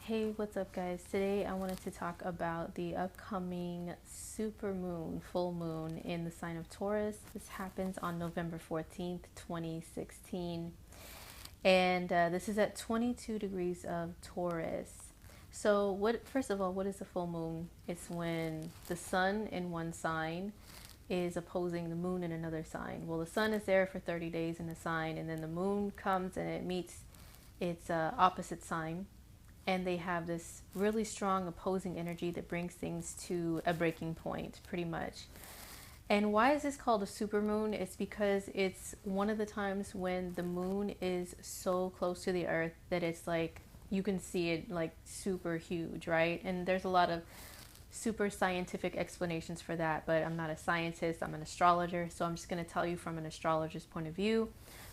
Hey, what's up, guys? Today I wanted to talk about the upcoming supermoon, full moon in the sign of Taurus. This happens on November 14th, 2016. And this is at 22 degrees of Taurus. So, first of all, what is the full moon? It's when the sun in one sign is opposing the moon in another sign. Well, the sun is there for 30 days in a sign, and then the moon comes and it meets its opposite sign, and they have this really strong opposing energy that brings things to a breaking point, pretty much. And why is this called a supermoon? It's because it's one of the times when the moon is so close to the earth that it's like you can see it like super huge, right? And there's a lot of super scientific explanations for that, but I'm not a scientist, I'm an astrologer, so I'm just going to tell you from an astrologer's point of view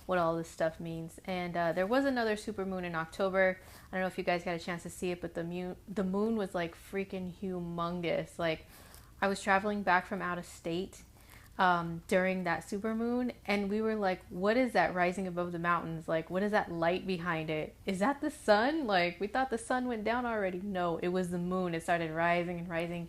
what all this stuff means. And there was another supermoon in October. I don't know if you guys got a chance to see it, but the moon was like freaking humongous. Like, I was traveling back from out of state during that supermoon, and we were like, what is that rising above the mountains? Like, what is that light behind it? Is that the sun? Like, we thought the sun went down already. No, it was the moon. It started rising and rising.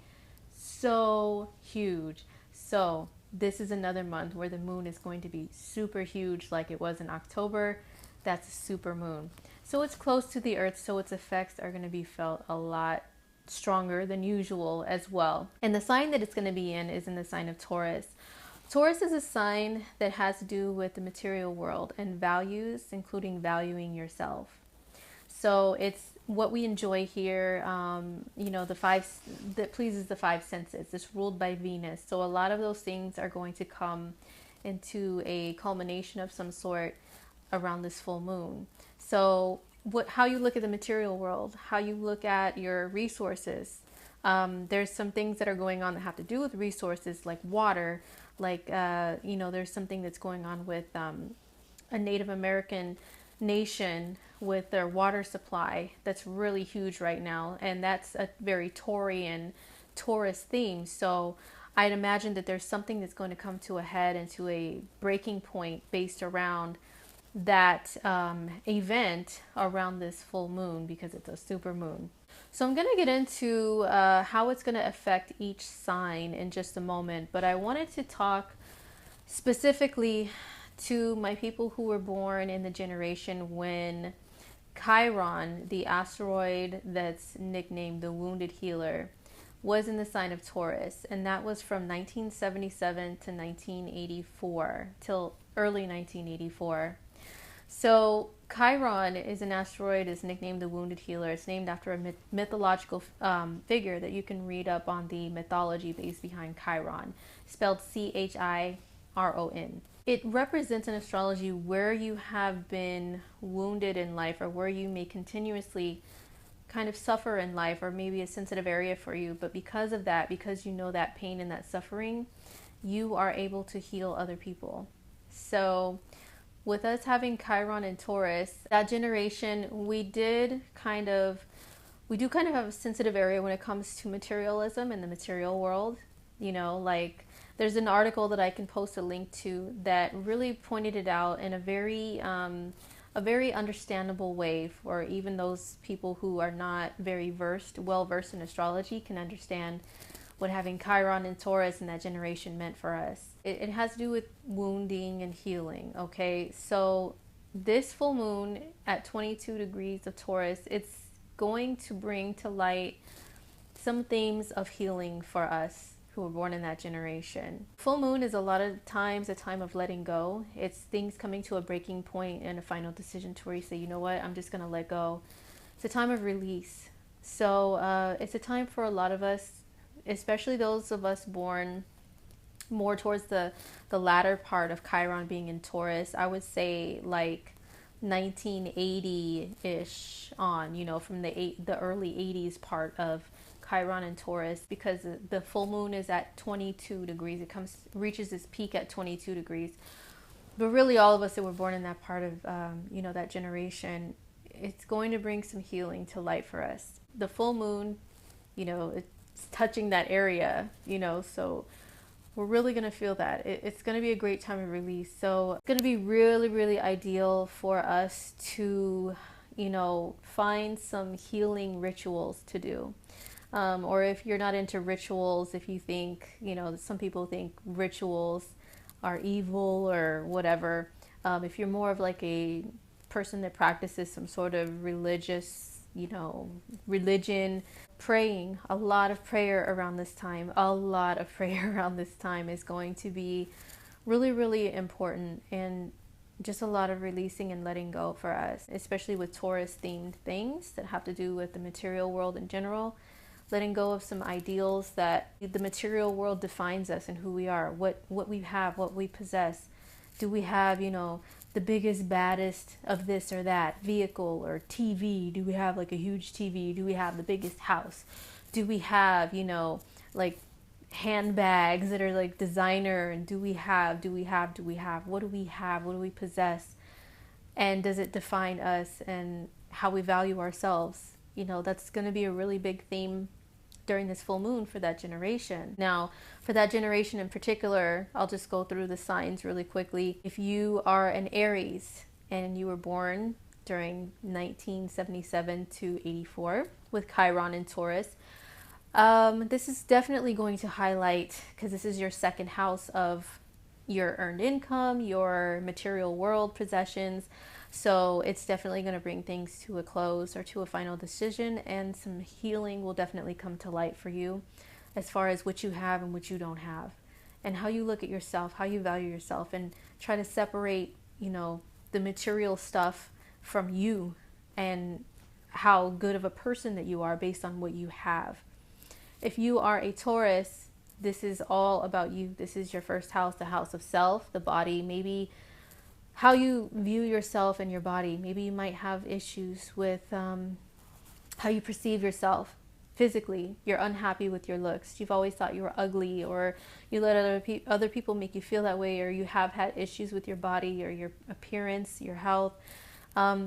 So huge. So this is another month where the moon is going to be super huge like it was in October. That's a super moon. So it's close to the earth, so its effects are going to be felt a lot stronger than usual as well. And the sign that it's going to be in is in the sign of Taurus. Taurus is a sign that has to do with the material world and values, including valuing yourself. So it's what we enjoy here, the five that pleases the five senses. It's ruled by Venus. So a lot of those things are going to come into a culmination of some sort around this full moon. So how you look at the material world, how you look at your resources. There's some things that are going on that have to do with resources, like water, there's something that's going on with a Native American nation with their water supply that's really huge right now, and that's a very Taurian Taurus theme. So I'd imagine that there's something that's going to come to a head and to a breaking point based around that event around this full moon, because it's a super moon. So I'm going to get into how it's going to affect each sign in just a moment, but I wanted to talk specifically to my people who were born in the generation when Chiron, the asteroid that's nicknamed the Wounded Healer, was in the sign of Taurus, and that was from 1977 to 1984 till early 1984. So Chiron is an asteroid, is nicknamed the Wounded Healer. It's named after a mythological figure that you can read up on the mythology base behind Chiron, spelled Chiron. It represents in astrology where you have been wounded in life, or where you may continuously kind of suffer in life, or maybe a sensitive area for you. But because of that, because you know that pain and that suffering, you are able to heal other people. So with us having Chiron and Taurus, that generation, we do kind of have a sensitive area when it comes to materialism and the material world. There's an article that I can post a link to that really pointed it out in a very understandable way for even those people who are not very well versed in astrology can understand what having Chiron and Taurus in that generation meant for us. It has to do with wounding and healing, okay? So this full moon at 22 degrees of Taurus, it's going to bring to light some themes of healing for us who were born in that generation. Full moon is a lot of times a time of letting go. It's things coming to a breaking point and a final decision to where you say, you know what, I'm just going to let go. It's a time of release. So it's a time for a lot of us, especially those of us born more towards the latter part of Chiron being in Taurus. I would say like 1980-ish on, from the early 80s part of Chiron and Taurus, because the full moon is at 22 degrees. It reaches its peak at 22 degrees. But really, all of us that were born in that part of, that generation, it's going to bring some healing to light for us. The full moon, it's touching that area, so we're really going to feel that. It's going to be a great time of release. So it's going to be really, really ideal for us to you know, find some healing rituals to do. Or if you're not into rituals, if you think, you know, some people think rituals are evil or whatever. If you're more of like a person that practices some sort of religious, you know, religion, praying, a lot of prayer around this time, a lot of prayer around this time is going to be really, really important, and just a lot of releasing and letting go for us, especially with Taurus themed things that have to do with the material world in general. Letting go of some ideals that the material world defines us and who we are, what we have, what we possess. Do we have, you know, the biggest, baddest of this or that vehicle or TV? Do we have like a huge TV? Do we have the biggest house? Do we have, you know, like handbags that are like designer? And do we have, what do we have? What do we possess? And does it define us and how we value ourselves? You know, that's going to be a really big theme during this full moon for that generation. Now, for that generation in particular, I'll just go through the signs really quickly. If you are an Aries and you were born during 1977 to 84 with Chiron in Taurus, this is definitely going to highlight, because this is your second house of your earned income, your material world possessions. So it's definitely going to bring things to a close or to a final decision, and some healing will definitely come to light for you as far as what you have and what you don't have, and how you look at yourself, how you value yourself, and try to separate, you know, the material stuff from you and how good of a person that you are based on what you have. If you are a Taurus, this is all about you. This is your first house, the house of self, the body, maybe how you view yourself and your body. Maybe you might have issues with how you perceive yourself physically. You're unhappy with your looks. You've always thought you were ugly, or you let other people make you feel that way, or you have had issues with your body or your appearance, your health.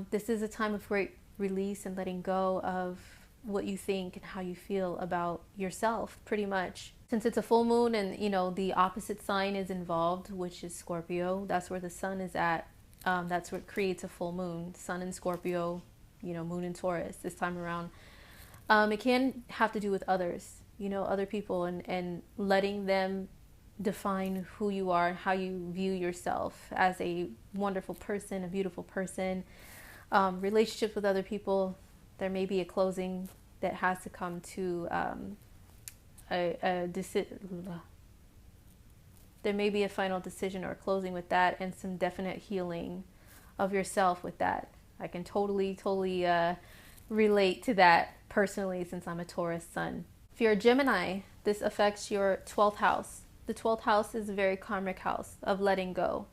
This is a time of great release and letting go of what you think and how you feel about yourself, pretty much. Since it's a full moon and, you know, the opposite sign is involved, which is Scorpio, that's where the sun is at. That's what creates a full moon. Sun in Scorpio, you know, moon in Taurus this time around. It can have to do with others, you know, other people, and letting them define who you are, how you view yourself as a wonderful person, a beautiful person. Relationships with other people, there may be a closing that has to come to there may be a final decision or closing with that, and some definite healing of yourself with that. I can totally relate to that personally, since I'm a Taurus sun. If you're a Gemini, this affects your 12th house. The 12th house is a very karmic house of letting go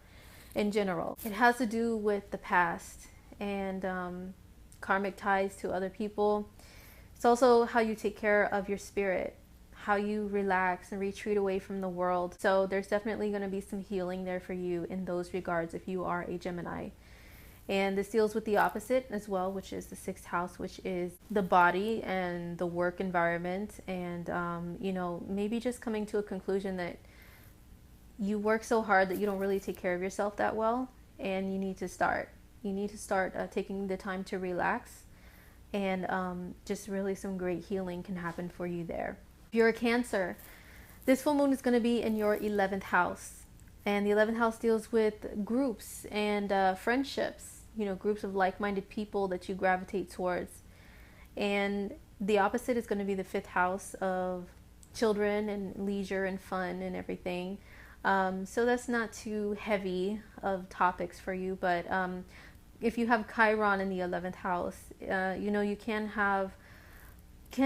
in general. It has to do with the past and karmic ties to other people. It's also how you take care of your spirit, how you relax and retreat away from the world. So there's definitely going to be some healing there for you in those regards if you are a Gemini. And this deals with the opposite as well, which is the 6th house, which is the body and the work environment. And, you know, maybe just coming to a conclusion that you work so hard that you don't really take care of yourself that well. And you need to start. You need to start taking the time to relax. And just really some great healing can happen for you there. If you're a Cancer, this full moon is going to be in your 11th house. And the 11th house deals with groups and friendships. You know, groups of like-minded people that you gravitate towards. And the opposite is going to be the 5th house of children and leisure and fun and everything. So that's not too heavy of topics for you. But if you have Chiron in the 11th house, you know, you can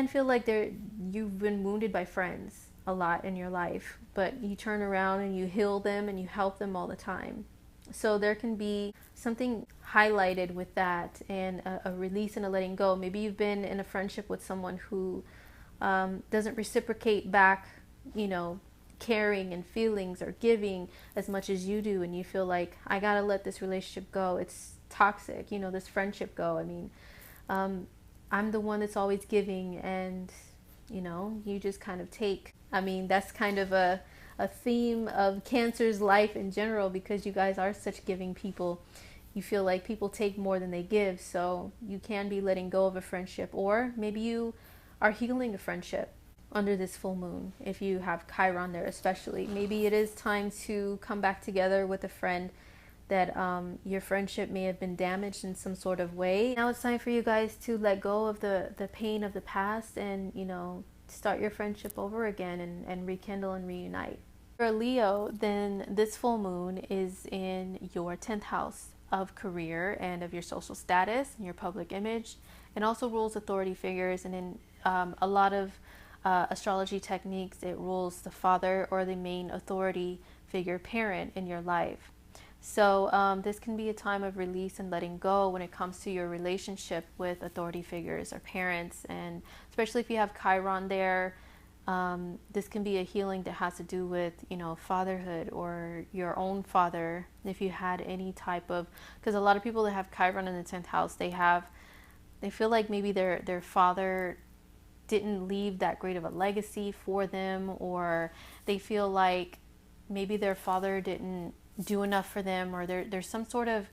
feel like you've been wounded by friends a lot in your life. But you turn around and you heal them and you help them all the time. So there can be something highlighted with that, and a release and a letting go. Maybe you've been in a friendship with someone who doesn't reciprocate back, you know, caring and feelings or giving as much as you do, and you feel like, I gotta let this relationship go. It's toxic, you know, this friendship go. I mean, I'm the one that's always giving, and, you know, you just kind of take. I mean, that's kind of a theme of Cancer's life in general, because you guys are such giving people. you feel like people take more than they give, so you can be letting go of a friendship, or maybe you are healing a friendship under this full moon. If you have Chiron there, especially, maybe it is time to come back together with a friend that your friendship may have been damaged in some sort of way. Now it's time for you guys to let go of the pain of the past and, you know, start your friendship over again and rekindle and reunite. If you're a Leo, then this full moon is in your 10th house of career and of your social status and your public image, and also rules authority figures. And in a lot of astrology techniques, it rules the father or the main authority figure parent in your life. So this can be a time of release and letting go when it comes to your relationship with authority figures or parents. And especially if you have Chiron there, this can be a healing that has to do with, you know, fatherhood or your own father. If you had any type of, because a lot of people that have Chiron in the 10th house, they feel like maybe their father didn't leave that great of a legacy for them, or they feel like maybe their father didn't do enough for them, or there's some sort of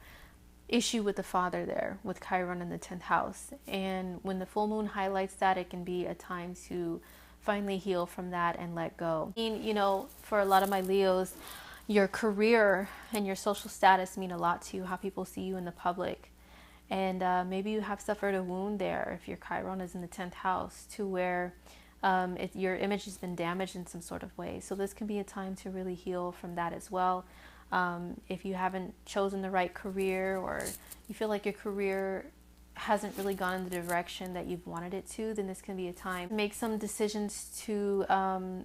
issue with the father there with Chiron in the 10th house. And when the full moon highlights that, it can be a time to finally heal from that and let go. I mean, you know, for a lot of my Leos, your career and your social status mean a lot to you, how people see you in the public. And maybe you have suffered a wound there if your Chiron is in the 10th house, to where your image has been damaged in some sort of way. So this can be a time to really heal from that as well. If you haven't chosen the right career, or you feel like your career hasn't really gone in the direction that you've wanted it to, then this can be a time to make some decisions to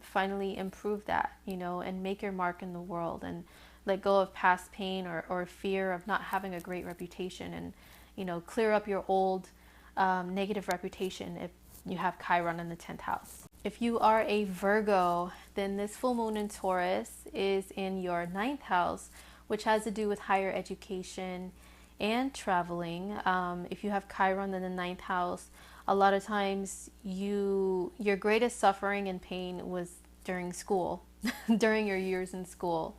finally improve that, you know, and make your mark in the world, and let go of past pain or fear of not having a great reputation, and, you know, clear up your old negative reputation if you have Chiron in the 10th house. If you are a Virgo, then this full moon in Taurus is in your 9th house, which has to do with higher education and traveling. If you have Chiron in the 9th house, a lot of times your greatest suffering and pain was during school, during your years in school.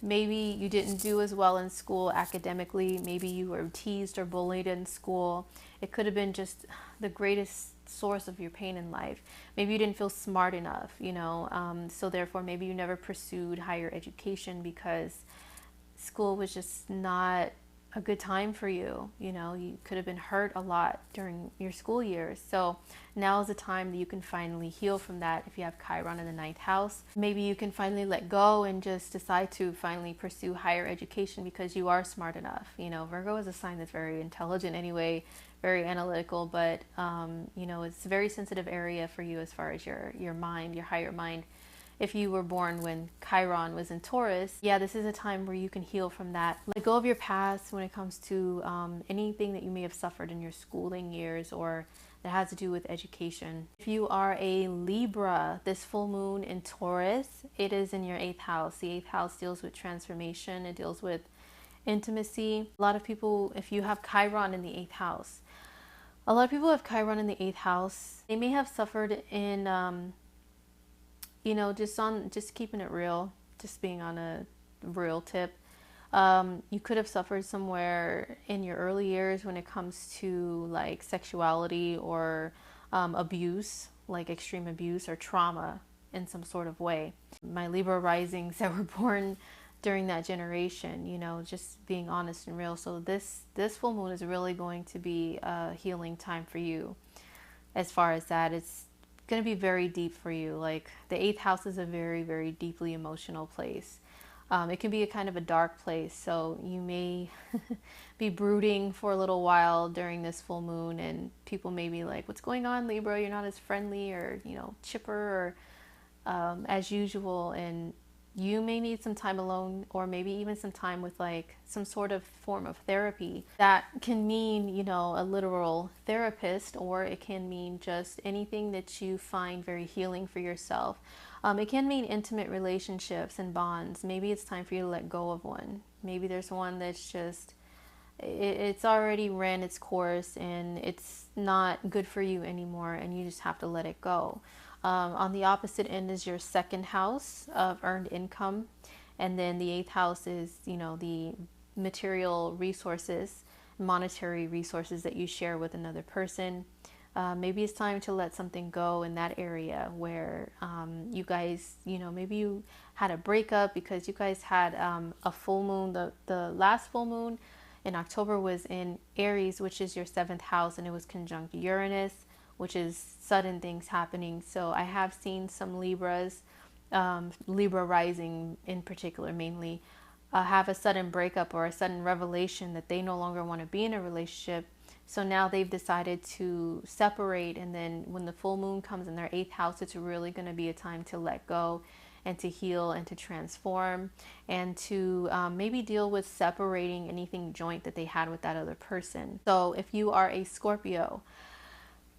Maybe you didn't do as well in school academically. Maybe you were teased or bullied in school. It could have been just the greatest source of your pain in life. Maybe you didn't feel smart enough, you know, so therefore maybe you never pursued higher education because school was just not a good time for you. You know, you could have been hurt a lot during your school years. So now is the time that you can finally heal from that. If you have Chiron in the 9th house, maybe you can finally let go and just decide to finally pursue higher education because you are smart enough. You know, Virgo is a sign that's very intelligent anyway, very analytical, but you know, it's a very sensitive area for you as far as your mind, your higher mind. If you were born when Chiron was in Taurus, yeah, this is a time where you can heal from that. Let go of your past when it comes to anything that you may have suffered in your schooling years or that has to do with education. If you are a Libra, this full moon in Taurus, it is in your 8th house. The 8th house deals with transformation. It deals with intimacy. A lot of people, if you have Chiron in the 8th house, a lot of people have Chiron in the 8th house. They may have suffered in you know, just keeping it real, just being on a real tip. You could have suffered somewhere in your early years when it comes to like sexuality or abuse, like extreme abuse or trauma in some sort of way. My Libra risings that were born during that generation, you know, just being honest and real. So this full moon is really going to be a healing time for you. As far as that, it's going to be very deep for you. Like the 8th house is a very, very deeply emotional place. It can be a kind of a dark place, so you may be brooding for a little while during this full moon, and people may be like, what's going on, Libra? You're not as friendly or, you know, chipper or as usual, and you may need some time alone, or maybe even some time with like some sort of form of therapy. That can mean, you know, a literal therapist, or it can mean just anything that you find very healing for yourself. It can mean intimate relationships and bonds. Maybe it's time for you to let go of one. Maybe there's one that's just, it's already ran its course and it's not good for you anymore, and you just have to let it go. On the opposite end is your 2nd house of earned income. And then the 8th house is, you know, the material resources, monetary resources that you share with another person. Maybe it's time to let something go in that area where you guys, maybe you had a breakup because you guys had a full moon. The last full moon in October was in Aries, which is your seventh house, and it was conjunct Uranus, which is sudden things happening. So I have seen some Libras, Libra rising in particular, mainly, have a sudden breakup or a sudden revelation that they no longer want to be in a relationship. So now they've decided to separate. And then when the full moon comes in their eighth house, it's really going to be a time to let go and to heal and to transform and to maybe deal with separating anything joint that they had with that other person. So if you are a Scorpio,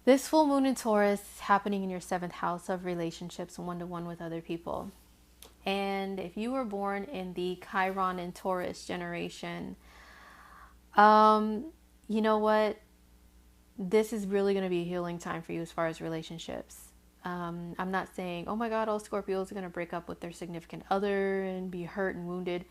this full moon in Taurus is happening in your seventh house of relationships, one-to-one with other people. And if you were born in the Chiron and Taurus generation, you know what? This is really going to be a healing time for you as far as relationships. I'm not saying, oh my God, all Scorpios are going to break up with their significant other and be hurt and wounded.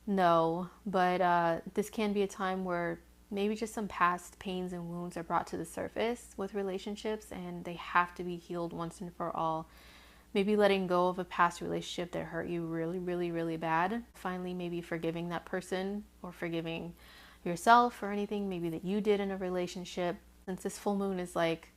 No, but this can be a time where maybe just some past pains and wounds are brought to the surface with relationships, and they have to be healed once and for all. Maybe letting go of a past relationship that hurt you really, really, really bad. Finally, maybe forgiving that person or forgiving yourself for anything maybe that you did in a relationship. Since this full moon is like,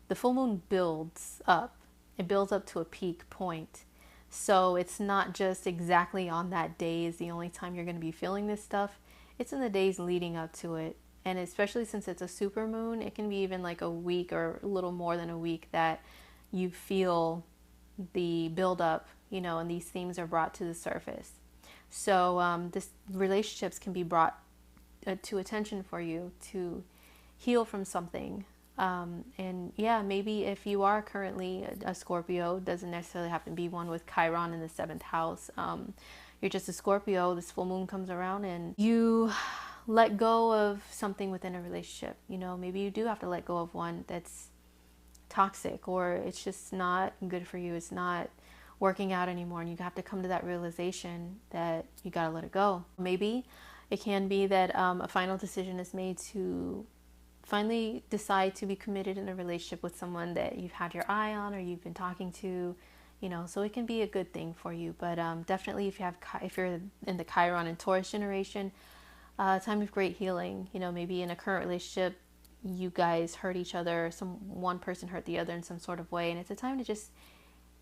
the full moon builds up. It builds up to a peak point. So it's not just exactly on that day is the only time you're going to be feeling this stuff. It's in the days leading up to it. And especially since it's a super moon, it can be even like a week or a little more than a week that you feel the buildup, and these themes are brought to the surface. So this relationships can be brought to attention for you to heal from something. And yeah, maybe if you are currently a Scorpio, doesn't necessarily have to be one with Chiron in the seventh house. You're just a Scorpio, this full moon comes around and you let go of something within a relationship. Maybe you do have to let go of one that's toxic, or it's just not good for you. It's not working out anymore. And you have to come to that realization that you got to let it go. Maybe it can be that a final decision is made to finally decide to be committed in a relationship with someone that you've had your eye on or you've been talking to, so it can be a good thing for you. But definitely if you're in the Chiron and Taurus generation, time of great healing. Maybe in a current relationship, you guys hurt each other, one person hurt the other in some sort of way, and it's a time to just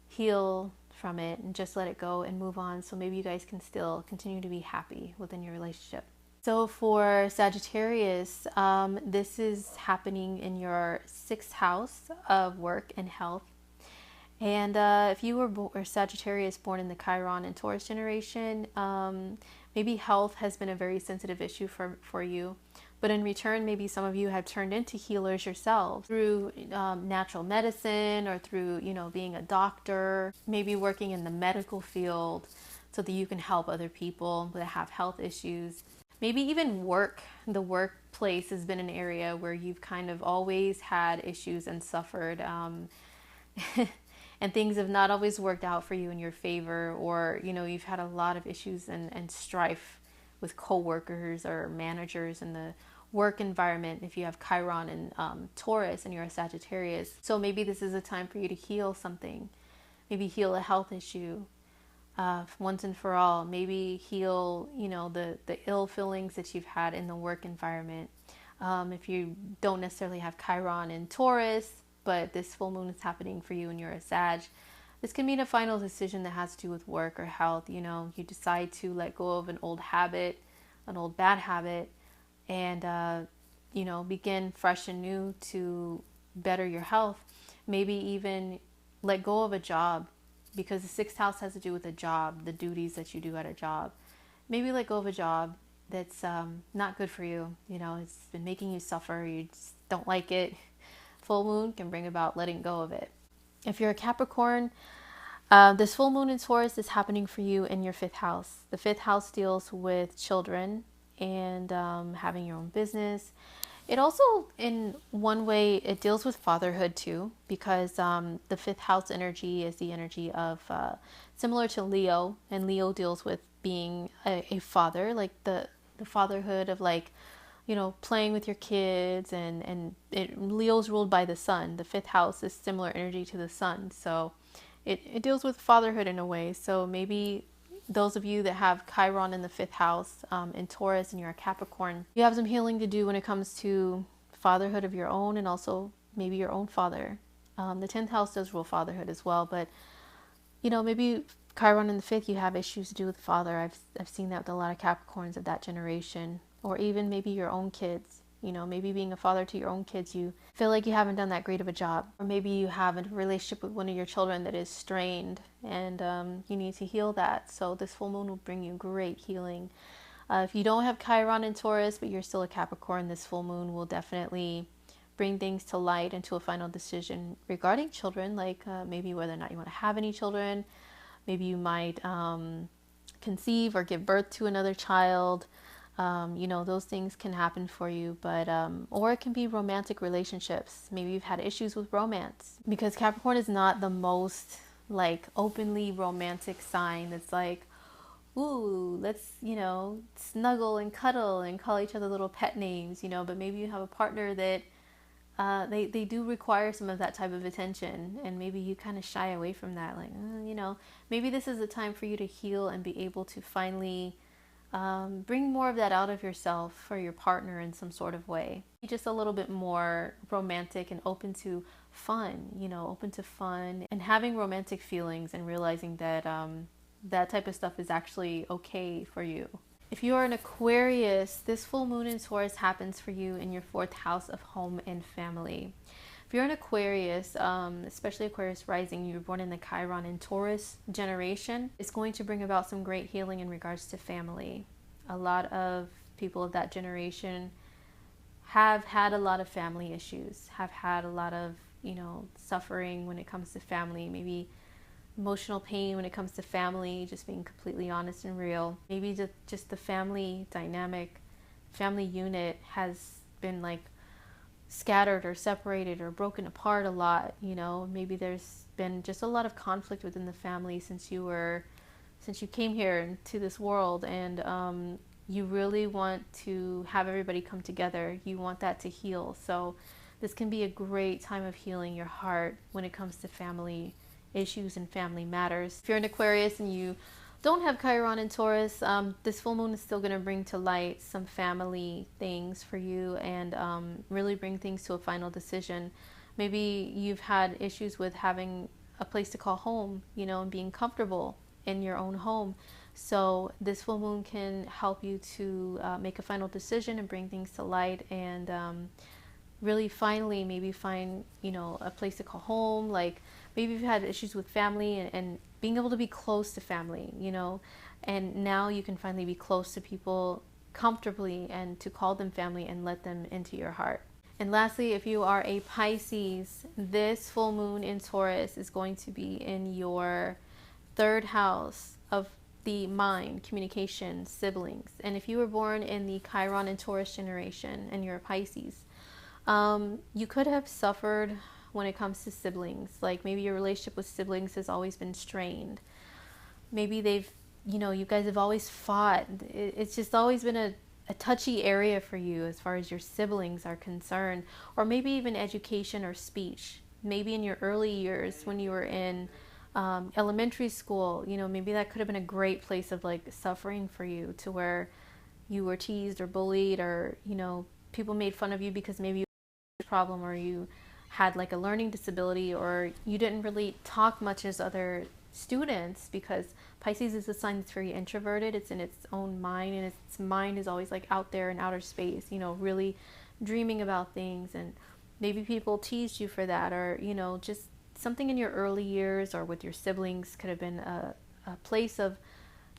heal from it and just let it go and move on, so maybe you guys can still continue to be happy within your relationship. So for Sagittarius, this is happening in your sixth house of work and health. And if you were Sagittarius born in the Chiron and Taurus generation, maybe health has been a very sensitive issue for you. But in return, maybe some of you have turned into healers yourselves through natural medicine or through, being a doctor, maybe working in the medical field so that you can help other people that have health issues. Maybe even the workplace has been an area where you've kind of always had issues and suffered. And things have not always worked out for you in your favor, or, you've had a lot of issues and strife with coworkers or managers in the work environment if you have Chiron and Taurus and you're a Sagittarius. So maybe this is a time for you to heal something. Maybe heal a health issue once and for all. Maybe heal, the ill feelings that you've had in the work environment. If you don't necessarily have Chiron and Taurus, but this full moon is happening for you and you're a Sag, this can mean a final decision that has to do with work or health. You decide to let go of an old habit, an old bad habit, and, begin fresh and new to better your health. Maybe even let go of a job, because the sixth house has to do with a job, the duties that you do at a job. Maybe let go of a job that's not good for you. It's been making you suffer. You just don't like it. Full moon can bring about letting go of it. If you're a Capricorn, this full moon in Taurus is happening for you in your fifth house. The fifth house deals with children and having your own business. It also, in one way, it deals with fatherhood too, because the fifth house energy is the energy of similar to Leo, and Leo deals with being a father, like the the fatherhood of like, you know, playing with your kids, and Leo's ruled by the sun. The fifth house is similar energy to the sun, so it deals with fatherhood in a way. So maybe those of you that have Chiron in the fifth house, in Taurus, and you're a Capricorn, you have some healing to do when it comes to fatherhood of your own, and also maybe your own father. The 10th house does rule fatherhood as well, but you know, maybe Chiron in the fifth, you have issues to do with father. I've seen that with a lot of Capricorns of that generation, or even maybe your own kids. You know, maybe being a father to your own kids, you feel like you haven't done that great of a job. Or maybe you have a relationship with one of your children that is strained, and you need to heal that. So this full moon will bring you great healing. If you don't have Chiron in Taurus, but you're still a Capricorn, this full moon will definitely bring things to light and to a final decision regarding children, like maybe whether or not you want to have any children. Maybe you might conceive or give birth to another child. You know, those things can happen for you, but or it can be romantic relationships. Maybe you've had issues with romance, because Capricorn is not the most like openly romantic sign that's like, ooh, let's, you know, snuggle and cuddle and call each other little pet names, you know. But maybe you have a partner that they do require some of that type of attention, and maybe you kind of shy away from that, like, you know, maybe this is a time for you to heal and be able to finally bring more of that out of yourself for your partner in some sort of way. Be just a little bit more romantic and open to fun, you know, open to fun and having romantic feelings, and realizing that that type of stuff is actually okay for you. If you are an Aquarius, this full moon in Taurus happens for you in your fourth house of home and family. If you're an Aquarius, especially Aquarius rising, you were born in the Chiron and Taurus generation, it's going to bring about some great healing in regards to family. A lot of people of that generation have had a lot of family issues, have had a lot of, you know, suffering when it comes to family, maybe emotional pain when it comes to family, just being completely honest and real. Maybe just the family dynamic, family unit has been like scattered or separated or broken apart a lot, you know. Maybe there's been just a lot of conflict within the family since you came here to this world, and you really want to have everybody come together. You want that to heal. So this can be a great time of healing your heart when it comes to family issues and family matters. If you're an Aquarius and you don't have Chiron in Taurus, this full moon is still going to bring to light some family things for you, and really bring things to a final decision. Maybe you've had issues with having a place to call home, you know, and being comfortable in your own home. So this full moon can help you to make a final decision and bring things to light, and really finally maybe find, you know, a place to call home. Like maybe you've had issues with family, and being able to be close to family, you know, and now you can finally be close to people comfortably and to call them family and let them into your heart. And lastly, if you are a Pisces, this full moon in Taurus is going to be in your third house of the mind, communication, siblings. And if you were born in the Chiron and Taurus generation and you're a Pisces, you could have suffered when it comes to siblings. Like maybe your relationship with siblings has always been strained. Maybe they've, you know, you guys have always fought. It's just always been a touchy area for you as far as your siblings are concerned. Or maybe even education or speech. Maybe in your early years when you were in elementary school, you know, maybe that could have been a great place of like suffering for you, to where you were teased or bullied, or, you know, people made fun of you because maybe you had a problem, or you had like a learning disability, or you didn't really talk much as other students, because Pisces is a sign that's very introverted. It's in its own mind, and its mind is always like out there in outer space, you know, really dreaming about things. And maybe people teased you for that, or, you know, just something in your early years or with your siblings could have been a place of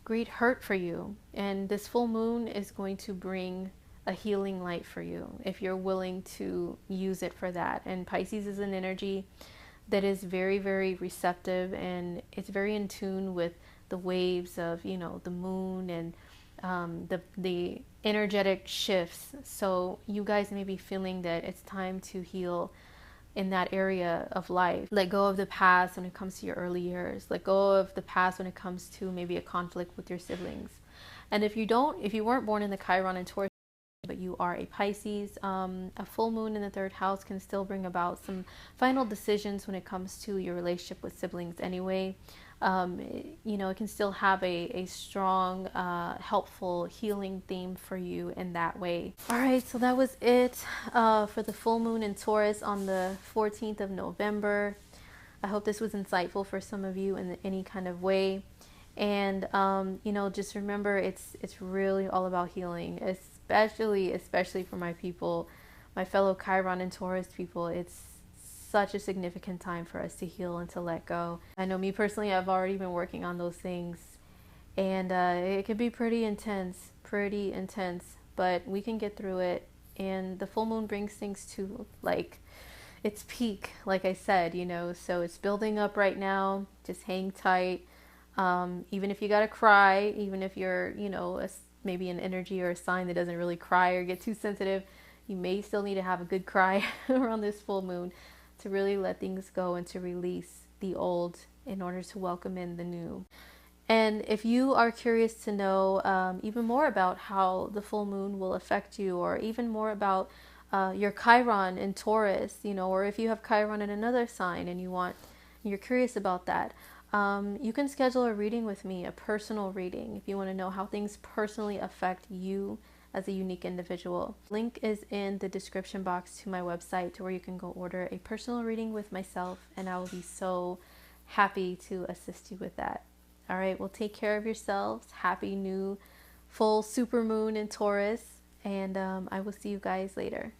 great hurt for you. And this full moon is going to bring a healing light for you if you're willing to use it for that. And Pisces is an energy that is very, very receptive, and it's very in tune with the waves of, you know, the moon and the energetic shifts. So you guys may be feeling that it's time to heal in that area of life. Let go of the past when it comes to your early years. Let go of the past when it comes to maybe a conflict with your siblings. And if you weren't born in the Chiron and Taurus, but you are a Pisces, a full moon in the third house can still bring about some final decisions when it comes to your relationship with siblings anyway. It can still have a strong, helpful, healing theme for you in that way. All right, so that was it for the full moon in Taurus on the 14th of November. I hope this was insightful for some of you in any kind of way. And, just remember, it's really all about healing, especially for my people, my fellow Chiron and Taurus people. It's such a significant time for us to heal and to let go. I know me personally, I've already been working on those things, and it can be pretty intense, but we can get through it. And the full moon brings things to like its peak, like I said, so it's building up right now. Just hang tight. Even if you gotta cry, even if you're, maybe an energy or a sign that doesn't really cry or get too sensitive, you may still need to have a good cry around this full moon to really let things go and to release the old in order to welcome in the new. And if you are curious to know even more about how the full moon will affect you, or even more about your Chiron in Taurus, or if you have Chiron in another sign and you're curious about that, you can schedule a reading with me, a personal reading, if you want to know how things personally affect you as a unique individual. Link is in the description box to my website, to where you can go order a personal reading with myself, and I will be so happy to assist you with that. All right, well, take care of yourselves. Happy new full super moon in Taurus, and I will see you guys later.